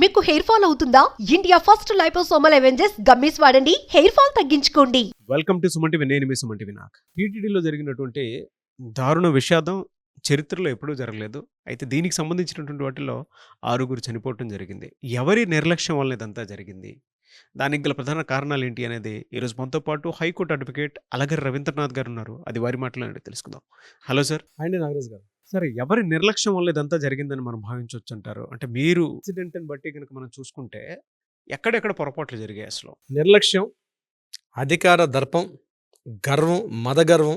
మీకు hair fall అవుతుందా? India first liposomal Avengers gummies వాడండి, హెయిర్ ఫాల్ తగ్గించుకోండి. Welcome to Suman TV. నేను మీ సుమన్ టీవీ. నాకు టీటీడీలో జరిగినటువంటి దారుణ విషాదం చరిత్రలో ఎప్పుడూ జరగలేదు. అయితే దీనికి సంబంధించినటువంటి వాటిలో 6 చనిపోవటం జరిగింది. ఎవరి నిర్లక్ష్యం వల్ల ఇదంతా జరిగింది, దానికి గల ప్రధాన కారణాలు ఏంటి అనేది ఈరోజు మనతో పాటు హైకోర్టు అడ్వకేట్ అలగర్ రవీంద్రనాథ్ గారు ఉన్నారు. అది వారి మాటలోనే తెలుసుకుందాం. Hello sir. అండి నాగరాజ్ గారు. సరే, ఎవరి నిర్లక్ష్యం వల్ల ఇదంతా జరిగిందని మనం భావించవచ్చు అంటారు? అంటే మీరు ఇన్సిడెంట్ని బట్టి కనుక మనం చూసుకుంటే ఎక్కడెక్కడ పొరపాట్లు జరిగాయి అసలు? నిర్లక్ష్యం, అధికార దర్పం, గర్వం, మదగర్వం,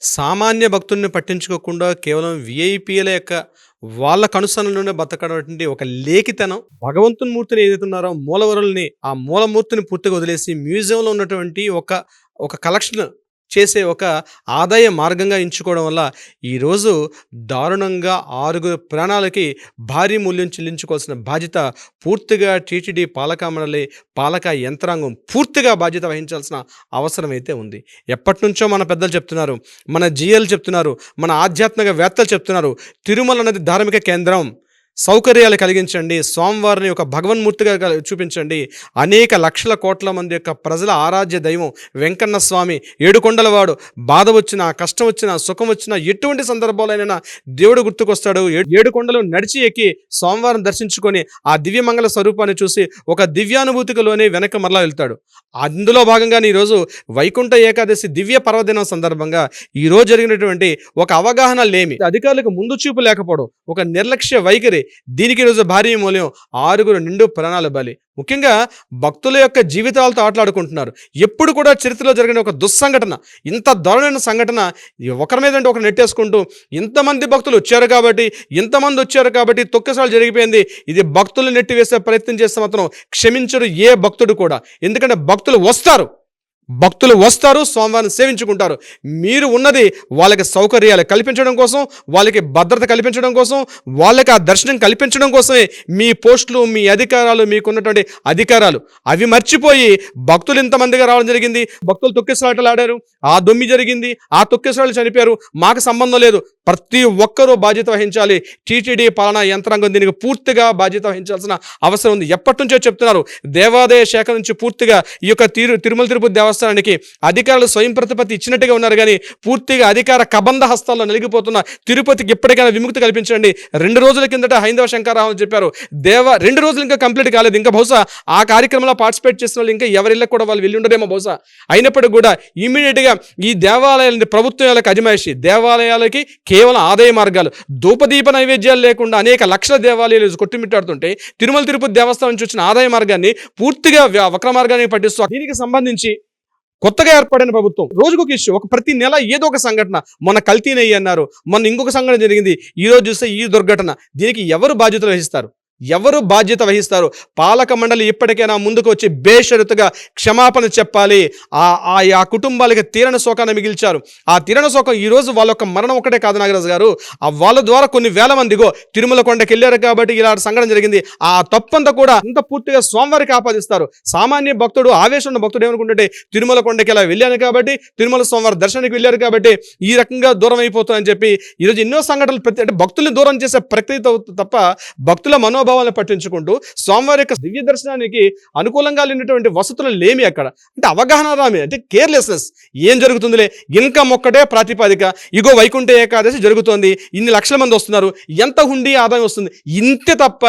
సామాన్య భక్తుల్ని పట్టించుకోకుండా కేవలం విఐపీల యొక్క వాళ్ళ కనుసనలోనే బతకడం ఒక లేఖితనం. భగవంతుని మూర్తిని ఏదైతే ఉన్నారో మూలవరుల్ని, ఆ మూలమూర్తిని పూర్తిగా వదిలేసి మ్యూజియంలో ఉన్నటువంటి ఒక కలెక్షన్ చేసే ఒక ఆదాయ మార్గంగా ఎంచుకోవడం వల్ల ఈరోజు దారుణంగా 6 ప్రాణాలకి భారీ మూల్యం చెల్లించుకోవాల్సిన బాధ్యత పూర్తిగా టీటీడీ పాలక మండలి, పాలక యంత్రాంగం పూర్తిగా బాధ్యత వహించాల్సిన అవసరం అయితే ఉంది. ఎప్పటి నుంచో మన పెద్దలు చెప్తున్నారు, మన జిఎల్ చెప్తున్నారు, మన ఆధ్యాత్మిక వేత్తలు చెప్తున్నారు, తిరుమల అనేది ధార్మిక కేంద్రం, సౌకర్యాలు కలిగించండి, స్వామివారిని ఒక భగవన్మూర్తిగా చూపించండి. అనేక లక్షల కోట్ల మంది యొక్క ప్రజల ఆరాధ్య దైవం వెంకన్న స్వామి, ఏడుకొండలవాడు. బాధ వచ్చినా, కష్టం వచ్చినా, సుఖం వచ్చినా, ఎటువంటి సందర్భాలైనా దేవుడు గుర్తుకొస్తాడు. 7 కొండలు నడిచి ఎక్కి స్వామివారిని దర్శించుకొని ఆ దివ్యమంగళ స్వరూపాన్ని చూసి ఒక దివ్యానుభూతిలోనే వెనక మరలా వెళ్తాడు. అందులో భాగంగానే ఈరోజు వైకుంఠ ఏకాదశి దివ్య పర్వదినం సందర్భంగా ఈరోజు జరిగినటువంటి ఒక అవగాహన లేమి, అధికారులకు ముందు చూపు లేకపోవడం, ఒక నిర్లక్ష్య వైఖరి, దీనికి ఈరోజు భారీ మూల్యం 6 నిండు ప్రాణాలు బలి. ముఖ్యంగా భక్తుల యొక్క జీవితాలతో ఆటలాడుకుంటున్నారు. ఎప్పుడు కూడా చరిత్రలో జరిగిన ఒక దుస్సంఘటన, ఇంత దారుణమైన సంఘటన ఒకరి మీద అంటే ఒకరు నెట్టేసుకుంటూ ఇంతమంది భక్తులు వచ్చారు కాబట్టి తొక్కేసాలు జరిగిపోయింది. ఇది భక్తులు నెట్టివేసే ప్రయత్నం చేస్తే మాత్రం క్షమించరు ఏ భక్తుడు కూడా. ఎందుకంటే భక్తులు వస్తారు, స్వామివారిని సేవించుకుంటారు. మీరు ఉన్నది వాళ్ళకి సౌకర్యాలు కల్పించడం కోసం, వాళ్ళకి భద్రత కల్పించడం కోసం, వాళ్ళకి ఆ దర్శనం కల్పించడం కోసమే మీ పోస్టులు, మీ అధికారాలు, మీకున్నటువంటి అధికారాలు అవి మర్చిపోయి భక్తులు ఇంతమందిగా రావడం జరిగింది. భక్తులు తొక్కిసలాటలు ఆడారు, ఆ దొమ్మి జరిగింది, ఆ తొక్కిసలాటలు చనిపోయారు, మాకు సంబంధం లేదు. ప్రతి ఒక్కరూ బాధ్యత వహించాలి. టీటీడీ పాలనా యంత్రాంగం దీనికి పూర్తిగా బాధ్యత వహించాల్సిన అవసరం ఉంది. ఎప్పటి నుంచో చెప్తున్నారు. దేవాదాయ శాఖ నుంచి పూర్తిగా ఈ యొక్క తిరుమల తిరుపతి దేవస్థానానికి అధికారులు స్వయం ప్రతిపత్తి ఇచ్చినట్టుగా ఉన్నారు, కానీ పూర్తిగా అధికార కబంధ హస్తాల్లో నలిగిపోతున్న తిరుపతికి ఇప్పటికైనా విముక్తి కల్పించండి. 2 రోజుల కిందట హైందవ శంకరరావు చెప్పారు, 2 రోజులు ఇంకా కంప్లీట్ కాలేదు. ఇంకా బహుశా ఆ కార్యక్రమంలో పార్టిసిపేట్ చేసిన వాళ్ళు ఇంకా ఎవరిళ్ళకి కూడా వాళ్ళు వెళ్ళి ఉండరేమో బహుశా. అయినప్పటికీ కూడా ఇమీడియట్గా ఈ దేవాలయాలని ప్రభుత్వాలకు అజమాయిషి, దేవాలయాలకి కేవలం ఆదాయ మార్గాలు, ధూపదీప నైవేద్యాలు లేకుండా అనేక లక్షల దేవాలయాలు కొట్టుమిట్టాడుతుంటే తిరుమల తిరుపతి దేవస్థానం నుంచి వచ్చిన ఆదాయ మార్గాన్ని పూర్తిగా వక్ర మార్గాన్ని పట్టిస్తూ దీనికి సంబంధించి కొత్తగా ఏర్పడిన ప్రభుత్వం రోజుకొక ఇష్యూ, ప్రతి నెల ఏదో ఒక సంఘటన. మొన్న కల్తీ నెయ్యి అన్నారు, మొన్న ఇంకొక సంఘటన జరిగింది, ఈరోజు చూస్తే ఈ దుర్ఘటన. దీనికి ఎవరు బాధ్యతలు వహిస్తారు? పాలక మండలి ఇప్పటికైనా ముందుకు వచ్చి బేషరతుగా క్షమాపణ చెప్పాలి. ఆ కుటుంబాలకి తీరని శోకాన్ని మిగిల్చారు. ఆ తీరని శోకం ఈరోజు వాళ్ళ యొక్క మరణం ఒకటే కాదు నాగరాజు గారు, వాళ్ళ ద్వారా కొన్ని వేల మందిగో తిరుమల కొండకి వెళ్ళారు కాబట్టి ఇలా సంఘటన జరిగింది. ఆ తప్పంతా కూడా అంత పూర్తిగా స్వామివారికి ఆపాదిస్తారు. సామాన్య భక్తుడు, ఆవేశం ఉన్న భక్తుడు ఏమనుకుంటే తిరుమల కొండకి ఇలా వెళ్ళాను కాబట్టి, తిరుమల స్వామివారి దర్శనానికి వెళ్ళారు కాబట్టి ఈ రకంగా దూరం అయిపోతుందని చెప్పి ఈరోజు ఎన్నో సంఘటనలు అంటే భక్తుల్ని దూరం చేసే ప్రక్రియ తప్ప భక్తుల మనోభావాలను పట్టించుకుంటూ స్వామివారి యొక్క దివ్య దర్శనానికి అనుకూలంగా లేనటువంటి వసతులు లేమి అక్కడ. అంటే అవగాహన రామి, అంటే కేర్లెస్నెస్. ఏం జరుగుతుందిలే, ఇన్కమ్ ఒక్కటే ప్రాతిపదిక. ఇగో వైకుంఠ ఏకాదశి జరుగుతోంది, ఇన్ని లక్షల మంది వస్తున్నారు, ఎంత హుండీ ఆదాయం వస్తుంది, ఇంతే తప్ప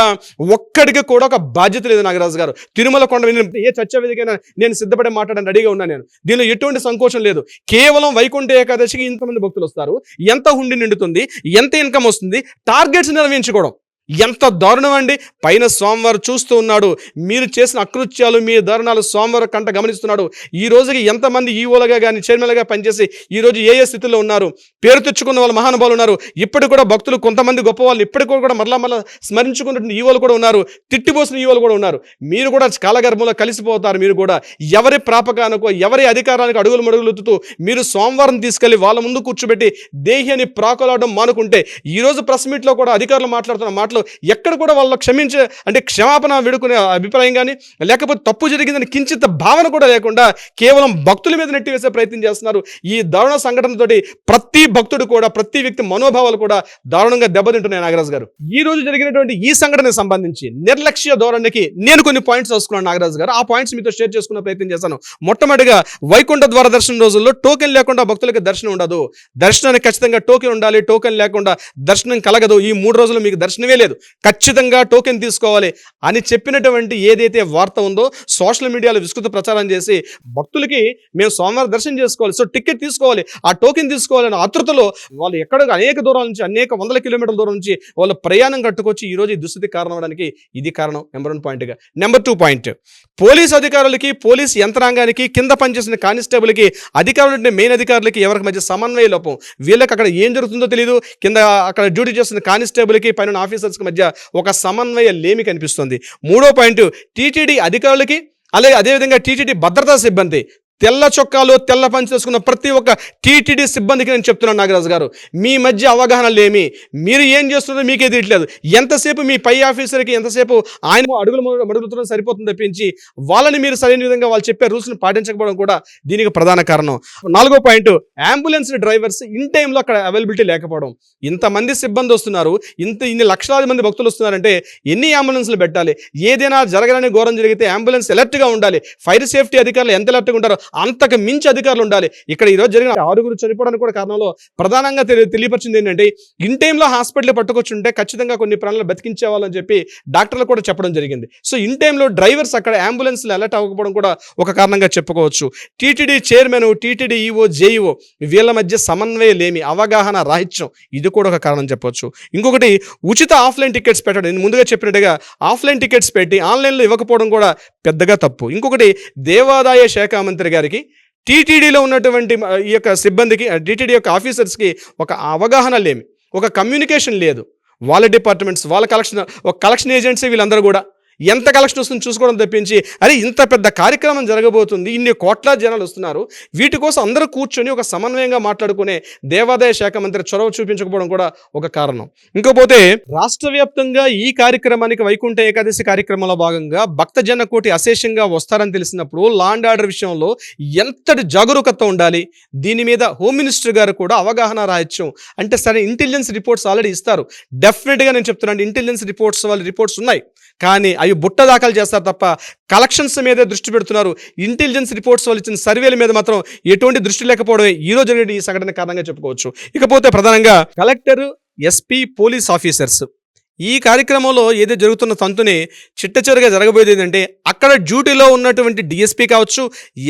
ఒక్కడికి కూడా ఒక బాధ్యత లేదు నాగరాజు గారు. తిరుమల కొండ ఏ చర్చా వేదికైనా నేను సిద్ధపడే మాట్లాడడానికి రెడీగా ఉన్నాను. నేను దీనిలో ఎటువంటి సంకోచం లేదు. కేవలం వైకుంఠ ఏకాదశికి ఇంతమంది భక్తులు వస్తారు, ఎంత హుండీ నిండుతుంది, ఎంత ఇన్కమ్ వస్తుంది, టార్గెట్స్ నిర్వహించుకోవడం ఎంత దారుణం అండి. పైన స్వామివారు చూస్తూ ఉన్నాడు, మీరు చేసిన అకృత్యాలు, మీ దారుణాలు స్వామివారు కంట గమనిస్తున్నాడు. ఈ రోజుకి ఎంతమంది ఈవోలుగా కానీ చైర్మన్లుగా పనిచేసి ఈరోజు ఏ స్థితిలో ఉన్నారు, పేరు తెచ్చుకున్న వాళ్ళు మహానుభావులు ఉన్నారు. ఇప్పటికి కూడా భక్తులు కొంతమంది గొప్ప వాళ్ళు ఇప్పటికి కూడా మరలా స్మరించుకున్నటువంటి ఈవోలు కూడా ఉన్నారు, తిట్టిపోసిన ఈవోలు కూడా ఉన్నారు. మీరు కూడా కాలగర్భంలో కలిసిపోతారు. మీరు కూడా ఎవరి ప్రాపకానికో, ఎవరి అధికారానికి అడుగులు మడుగులుతూ మీరు స్వామివారిని తీసుకెళ్లి వాళ్ళ ముందు కూర్చోబెట్టి దేహి అని ప్రాకులాడడం మానుకుంటే, ఈరోజు ప్రెస్ మీట్లో కూడా అధికారులు మాట్లాడుతున్న మాటలు మాటలు ఎక్కడ కూడా వాళ్ళు అంటే క్షమాపణ వేడుకునే అభిప్రాయం కానీ లేకపోతే తప్పు జరిగిందని కించిత భావన కూడా లేకుండా కేవలం భక్తుల మీద నెట్టివేసే ప్రయత్నం చేస్తున్నారు. ఈ దారుణ సంఘటనతోటి ప్రతి భక్తుడు కూడా, ప్రతి వ్యక్తి మనోభావాలు కూడా దారుణంగా దెబ్బతింటున్నాయి. నాగరాజు గారు, ఈ రోజు జరిగినటువంటి ఈ సంఘటనకు సంబంధించి నిర్లక్ష్య ధోరణికి నేను కొన్ని పాయింట్స్ రాసుకున్నాను. నాగరాజు గారు, ఆ పాయింట్స్ మీతో షేర్ చేసుకునే ప్రయత్నం చేశాను. మొట్టమొదటిగా వైకుంఠ ద్వార దర్శనం రోజుల్లో టోకెన్ లేకుండా భక్తులకు దర్శనం ఉండదు. దర్శనానికి ఖచ్చితంగా టోకెన్ ఉండాలి. టోకెన్ లేకుండా దర్శనం కలగదు. ఈ 3 రోజులు మీకు దర్శనమే లేదు, ఖచ్చితంగా టోకెన్ తీసుకోవాలి అని చెప్పినటువంటి ఏదైతే వార్త ఉందో సోషల్ మీడియాలో విస్తృత ప్రచారం చేసి భక్తులకి మేము సోమవారం దర్శనం చేసుకోవాలి, సో టికెట్ తీసుకోవాలి, ఆ టోకెన్ తీసుకోవాలని ఆతృతలో వాళ్ళు ఎక్కడ అనేక దూరం నుంచి, అనేక వందల కిలోమీటర్ల దూరం నుంచి వాళ్ళు ప్రయాణం కట్టుకొచ్చి ఈ రోజు ఈ దుస్థితి కారణం అవడానికి ఇది కారణం. నెంబర్ 1 పాయింట్గా. నెంబర్ 2 పాయింట్, పోలీస్ అధికారులకి, పోలీస్ యంత్రాంగానికి, కింద పనిచేసిన కానిస్టేబుల్కి, అధికారులు మెయిన్ అధికారులకి ఎవరికి మధ్య సమన్వయ లోపం. వీళ్ళకి అక్కడ ఏం జరుగుతుందో తెలియదు, కింద అక్కడ డ్యూటీ చేస్తున్న కానిస్టేబుల్కి, పైన ఆఫీసర్స్కి మధ్య ఒక సమన్వయ లేమి కనిపిస్తుంది. 3వ పాయింట్, టీటీడీ అధికారులకి అలాగే అదేవిధంగా టీటీడీ భద్రతా సిబ్బంది, తెల్ల చొక్కాలు, తెల్ల పంచి చేసుకున్న ప్రతి ఒక్క టీటీడీ సిబ్బందికి నేను చెప్తున్నాను నాగరాజు గారు, మీ మధ్య అవగాహన లేమి, మీరు ఏం చేస్తున్నారో మీకే తెలియట్లేదు. ఎంతసేపు మీ పై ఆఫీసర్కి ఎంతసేపు ఆయన అడుగులతో సరిపోతుంది తప్పించి వాళ్ళని మీరు సరైన విధంగా వాళ్ళు చెప్పే రూల్స్ని పాటించకపోవడం కూడా దీనికి ప్రధాన కారణం. 4వ పాయింట్, అంబులెన్స్ డ్రైవర్స్ ఇన్ టైంలో అక్కడ అవైలబిలిటీ లేకపోవడం. ఇంతమంది సిబ్బంది వస్తున్నారు, ఇన్ని లక్షలాది మంది భక్తులు వస్తున్నారంటే ఎన్ని అంబులెన్స్లు పెట్టాలి? ఏదైనా జరగాలని ఘోరం జరిగితే అంబులెన్స్ అలర్ట్గా ఉండాలి. ఫైర్ సేఫ్టీ అధికారులు ఎంత అలర్ట్గా ఉంటారో అంతకు మించి అధికారులు ఉండాలి. ఇక్కడ ఈరోజు జరిగిన 6 చనిపోవడానికి కూడా కారణంలో ప్రధానంగా తెలియపరిచింది ఏంటంటే, ఇన్ టైంలో హాస్పిటల్ పట్టుకొచ్చుంటే ఖచ్చితంగా కొన్ని ప్రాణాలు బతికించేవాళ్ళని చెప్పి డాక్టర్లు కూడా చెప్పడం జరిగింది. సో ఇన్ టైంలో డ్రైవర్స్ అక్కడ అంబులెన్స్లు అలర్ట్ అవ్వకపోవడం కూడా ఒక కారణంగా చెప్పుకోవచ్చు. TTD chairman, TTD EO, JEO వీళ్ళ మధ్య సమన్వయ లేమి, అవగాహన రాహిత్యం, ఇది కూడా ఒక కారణం చెప్పవచ్చు. ఇంకొకటి, ఉచిత ఆఫ్లైన్ టికెట్స్ పెట్టడం. నేను ముందుగా చెప్పినట్టుగా ఆఫ్లైన్ టికెట్స్ పెట్టి ఆన్లైన్లో ఇవ్వకపోవడం కూడా పెద్దగా తప్పు. ఇంకొకటి, దేవాదాయ శాఖ మంత్రి గారికి, టీటీడీలో ఉన్నటువంటి ఈ యొక్క సిబ్బందికి, టీటీడీ యొక్క ఆఫీసర్స్కి ఒక అవగాహన లేమి, ఒక కమ్యూనికేషన్ లేదు. వాళ్ళ డిపార్ట్మెంట్స్, వాళ్ళ కలెక్షన్ ఏజెన్సీ వీళ్ళందరూ కూడా ఎంత కలెక్షన్ వస్తుందో చూసుకోవడం తప్పించి, అరే ఇంత పెద్ద కార్యక్రమం జరగబోతుంది, ఇన్ని కోట్ల జనాలు వస్తున్నారు, వీటి కోసం అందరూ కూర్చొని ఒక సమన్వయంగా మాట్లాడుకునే దేవాదాయ శాఖ మంత్రి చొరవ చూపించకపోవడం కూడా ఒక కారణం. ఇంకపోతే రాష్ట్ర వ్యాప్తంగా ఈ కార్యక్రమానికి వైకుంఠ ఏకాదశి కార్యక్రమంలో భాగంగా భక్తజన కోటి అశేషంగా వస్తారని తెలిసినప్పుడు లా అండ్ ఆర్డర్ విషయంలో ఎంతటి జాగరూకత ఉండాలి. దీని మీద హోమ్ మినిస్టర్ గారు కూడా అవగాహన రాహిత్యం. అంటే సరే, ఇంటెలిజెన్స్ రిపోర్ట్స్ ఆల్రెడీ ఇస్తారు, డెఫినెట్గా నేను చెప్తున్నాను, ఇంటెలిజెన్స్ రిపోర్ట్స్ వాళ్ళ రిపోర్ట్స్ ఉన్నాయి, కానీ అవి బుట్ట దాఖలు చేస్తారు తప్ప కలెక్షన్స్ మీదే దృష్టి పెడుతున్నారు. ఇంటెలిజెన్స్ రిపోర్ట్స్ వాళ్ళు ఇచ్చిన సర్వేల మీద మాత్రం ఎటువంటి దృష్టి లేకపోవడమే ఈరోజు జరిగిన ఈ సంఘటన కారణంగా చెప్పుకోవచ్చు. ఇకపోతే ప్రధానంగా కలెక్టర్, ఎస్పీ, పోలీస్ ఆఫీసర్స్ ఈ కార్యక్రమంలో ఏదో జరుగుతున్న తంతుని చిట్టచివరిగా జరగబోయేది ఏంటంటే, అక్కడ డ్యూటీలో ఉన్నటువంటి డిఎస్పీ కావచ్చు,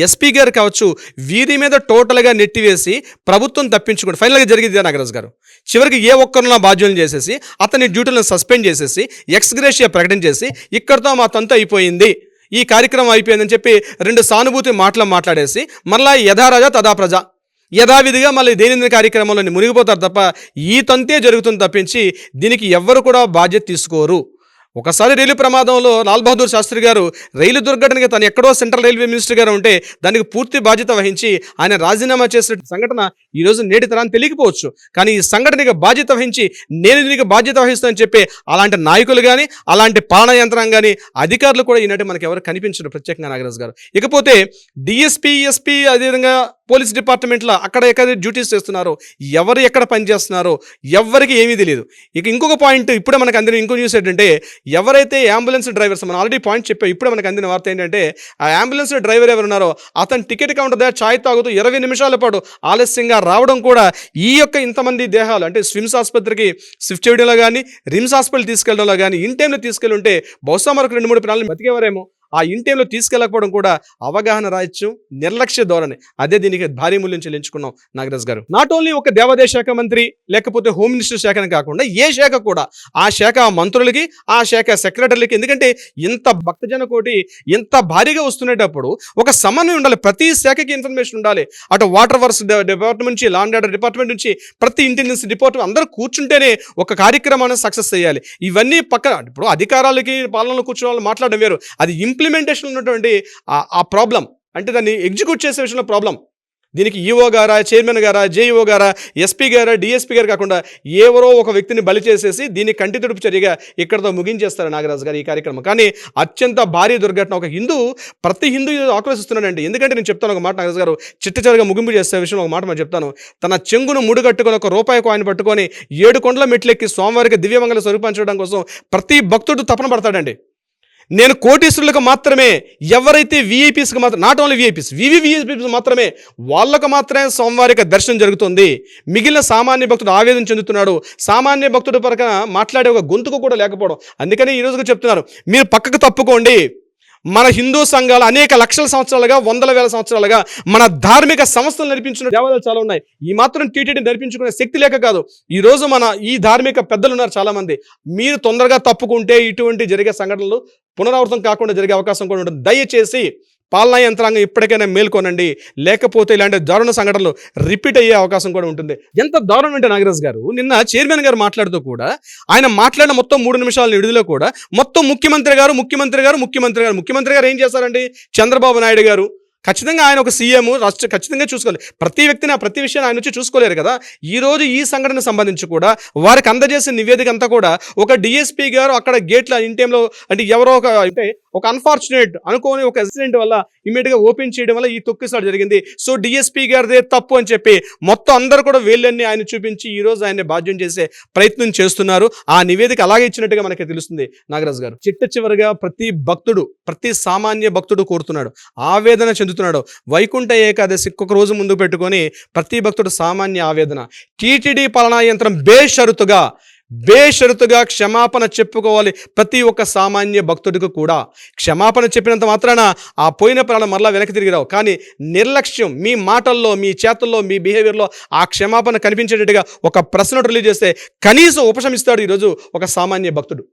ఎస్పీ గారు కావచ్చు, వీరి మీద టోటల్గా నెట్టివేసి ప్రభుత్వం తప్పించుకోండి. ఫైనల్గా జరిగింది నాగరాజు గారు, చివరికి ఏ ఒక్కరినో బాధ్యులను చేసేసి అతని డ్యూటీలను సస్పెండ్ చేసేసి ఎక్స్గ్రేషియా ప్రకటన చేసి ఇక్కడితో మా తంతు అయిపోయింది, ఈ కార్యక్రమం అయిపోయిందని చెప్పి 2 సానుభూతి మాట్లాడేసి మరలా యథారాజా తథా ప్రజ యథావిధిగా మళ్ళీ దైనందిన కార్యక్రమంలో మునిగిపోతారు తప్ప ఈ తంతే జరుగుతుంది తప్పించి దీనికి ఎవ్వరు కూడా బాధ్యత తీసుకోరు. ఒకసారి రైలు ప్రమాదంలో లాల్ బహదూర్ శాస్త్రి గారు రైలు దుర్ఘటనకి తను ఎక్కడో సెంట్రల్ రైల్వే మినిస్టర్ గారు ఉంటే దానికి పూర్తి బాధ్యత వహించి ఆయన రాజీనామా చేసిన సంఘటన ఈరోజు నేటి తరాన్ని తెలియకపోవచ్చు, కానీ ఈ సంఘటనకి బాధ్యత వహించి నేను దీనికి బాధ్యత వహిస్తానని చెప్పి అలాంటి నాయకులు కానీ, అలాంటి పాలనా యంత్రం కానీ, అధికారులు కూడా ఈనాటి మనకి ఎవరు కనిపించరు ప్రత్యేకంగా నాగరాజు గారు. ఇకపోతే డిఎస్పీ, ఎస్పీ, అదేవిధంగా పోలీస్ డిపార్ట్మెంట్లో అక్కడ ఎక్కడ డ్యూటీస్ చేస్తున్నారో, ఎవరు ఎక్కడ పనిచేస్తున్నారో ఎవరికి ఏమీ తెలియదు. ఇక ఇంకొక పాయింట్ ఇప్పుడే మనకు అందిన ఇంకో న్యూస్ ఏంటంటే, ఎవరైతే అంబులెన్స్ డ్రైవర్స్, మనం ఆల్రెడీ పాయింట్ చెప్పాం, ఇప్పుడే మనకు అందిన వార్త ఏంటంటే, ఆ అంబులెన్స్ డ్రైవర్ ఎవరున్నారో అతను టికెట్ కౌంటర్ దగ్గర ఛాయ్ తాగుతూ 20 నిమిషాల పాటు ఆలస్యంగా రావడం కూడా ఈ యొక్క ఇంతమంది దేహాలు అంటే స్విమ్స్ ఆసుపత్రికి షిఫ్ట్ చేయడంలో కానీ, రిమ్స్ హాస్పిటల్ తీసుకెళ్లడంలో కానీ ఇన్ టైంలో తీసుకెళ్ళి ఉంటే బహుశా మరొక 2-3 ప్రాణాలను బతికేవారేమో. ఆ ఇంటైంలో తీసుకెళ్ళకపోవడం కూడా అవగాహన రాహిత్యం, నిర్లక్ష్య ధోరణి, అదే దీనికి భారీ మూల్యం చెల్లించుకున్నాం నాగరాజ్ గారు. నాట్ ఓన్లీ ఒక దేవాదాయ శాఖ మంత్రి లేకపోతే హోమ్ మినిస్టర్ శాఖని కాకుండా ఏ శాఖ కూడా ఆ శాఖ మంత్రులకి, ఆ శాఖ సెక్రటరీలకి, ఎందుకంటే ఇంత భక్తజన కోటి ఇంత భారీగా వస్తున్నప్పుడు ఒక సమన్వయం ఉండాలి, ప్రతి శాఖకి ఇన్ఫర్మేషన్ ఉండాలి. అటు వాటర్ వర్క్స్ డిపార్ట్మెంట్ నుంచి, లా అండ్ ఆర్డర్ డిపార్ట్మెంట్ నుంచి, ప్రతి ఇంటెలిజెన్స్ డిపార్ట్మెంట్ అందరూ కూర్చుంటేనే ఒక కార్యక్రమాన్ని సక్సెస్ చేయాలి. ఇవన్నీ పక్కన ఇప్పుడు అధికారాలకి పాలనలో కూర్చున్న వాళ్ళు మాట్లాడడం వేరు, అది ఇంప్లిమెంటేషన్ ఉన్నటువంటి ఆ ప్రాబ్లం, అంటే దాన్ని ఎగ్జిక్యూట్ చేసే విషయంలో ప్రాబ్లం. దీనికి ఈఓ గారా, చైర్మన్ గారా, జేఈఓ గారా, ఎస్పీ గారా, డిఎస్పీ గారు కాకుండా ఎవరో ఒక వ్యక్తిని బలి చేసేసి దీన్ని కంటి తుడుపు చర్యగా ఇక్కడతో ముగించేస్తారు నాగరాజు గారు ఈ కార్యక్రమం. కానీ అత్యంత భారీ దుర్ఘటన. ఒక ప్రతి హిందూ ఆక్రోశిస్తున్నాడండి. ఎందుకంటే నేను చెప్తాను ఒక మాట నాగరాజు గారు, చిట్టచివరిగా ముగింపు చేసే విషయంలో ఒక మాట మనం చెప్తాను. తన చెంగును ముడిగట్టుకొని ఒక రూపాయి కాయిన్ పట్టుకొని 7 కొండల మెట్లెక్కి స్వామివారికి దివ్యమంగళ స్వరూపించడం కోసం ప్రతి భక్తుడు తపన పడతాడండి. నేను కోటీశ్వరులకు మాత్రమే, ఎవరైతే విఐపీస్కి మాత్రం, నాట్ ఓన్లీ విఐపీస్, వివివిఐపీస్ మాత్రమే, వాళ్ళకు మాత్రమే స్వామివారికి దర్శనం జరుగుతుంది. మిగిలిన సామాన్య భక్తుడు ఆవేదన చెందుతున్నాడు. సామాన్య భక్తుడు పరకన మాట్లాడే ఒక గొంతుకు కూడా లేకపోవడం. అందుకని ఈ రోజుగా చెప్తున్నారు, మీరు పక్కకు తప్పుకోండి. మన హిందూ సంఘాలు అనేక లక్షల సంవత్సరాలుగా, వందల వేల సంవత్సరాలుగా మన ధార్మిక సంస్థలు నడిపించిన దేవాలయాలు చాలా ఉన్నాయి. ఈ మాత్రం టీటీడీ నడిపించుకునే శక్తి లేక కాదు. ఈ రోజు మన ఈ ధార్మిక పెద్దలు ఉన్నారు చాలా మంది. మీరు తొందరగా తప్పుకుంటే ఇటువంటి జరిగే సంఘటనలు పునరావృతం కాకుండా జరిగే అవకాశం కూడా ఉంటుంది. దయచేసి పాలనా యంత్రాంగం ఇప్పటికైనా మేల్కొనండి, లేకపోతే ఇలాంటి దారుణ సంఘటనలు రిపీట్ అయ్యే అవకాశం కూడా ఉంటుంది. ఎంత దారుణం అంటే నాగరాజు గారు, నిన్న చైర్మన్ గారు మాట్లాడుతూ కూడా ఆయన మాట్లాడిన మొత్తం 3 నిమిషాల విడుదల కూడా మొత్తం ముఖ్యమంత్రి గారు ఏం చేశారండి? చంద్రబాబు నాయుడు గారు ఖచ్చితంగా ఆయన ఒక సీఎం, రాష్ట్ర ఖచ్చితంగా చూసుకోవాలి. ప్రతి వ్యక్తిని ప్రతి విషయాన్ని ఆయన వచ్చి చూసుకోలేరు కదా. ఈరోజు ఈ సంఘటన సంబంధించి కూడా వారికి అందజేసిన నివేదిక అంతా కూడా ఒక డిఎస్పీ గారు అక్కడ గేట్ల ఇంటైంలో, అంటే ఎవరో ఒక అన్ఫార్చునేట్ అనుకోని ఒక యాక్సిడెంట్ వల్ల ఇమీడియట్గా ఓపెన్ చేయడం వల్ల ఈ తొక్కిసాడు జరిగింది. సో డిఎస్పీ గారిదే తప్పు అని చెప్పి మొత్తం అందరూ కూడా వేళ్ళన్నీ ఆయన చూపించి ఈ రోజు ఆయన్ని బాధ్యం చేసే ప్రయత్నం చేస్తున్నారు. ఆ నివేదిక అలాగే ఇచ్చినట్టుగా మనకి తెలుస్తుంది నాగరాజు గారు. చివరిగా ప్రతి భక్తుడు, ప్రతి సామాన్య భక్తుడు కోరుతున్నాడు, ఆవేదన చెందుతున్నాడు. వైకుంఠ ఏకాదశి ఒక రోజు ముందు పెట్టుకొని ప్రతి భక్తుడు సామాన్య ఆవేదన. టీటీడీ పాలనా యంత్రం బేషరతుగా క్షమాపణ చెప్పుకోవాలి. ప్రతి ఒక్క సామాన్య భక్తుడికి కూడా క్షమాపణ చెప్పినంత మాత్రాన ఆ పోయిన ప్రాణం మరలా వెనక్కి తిరిగి రావు. కానీ నిర్లక్ష్యం, మీ మాటల్లో, మీ చేతుల్లో, మీ బిహేవియర్లో ఆ క్షమాపణ కనిపించేటట్టుగా ఒక ప్రశ్న రిలీజ్ చేస్తే కనీసం ఉపశమిస్తాడు ఈరోజు ఒక సామాన్య భక్తుడు.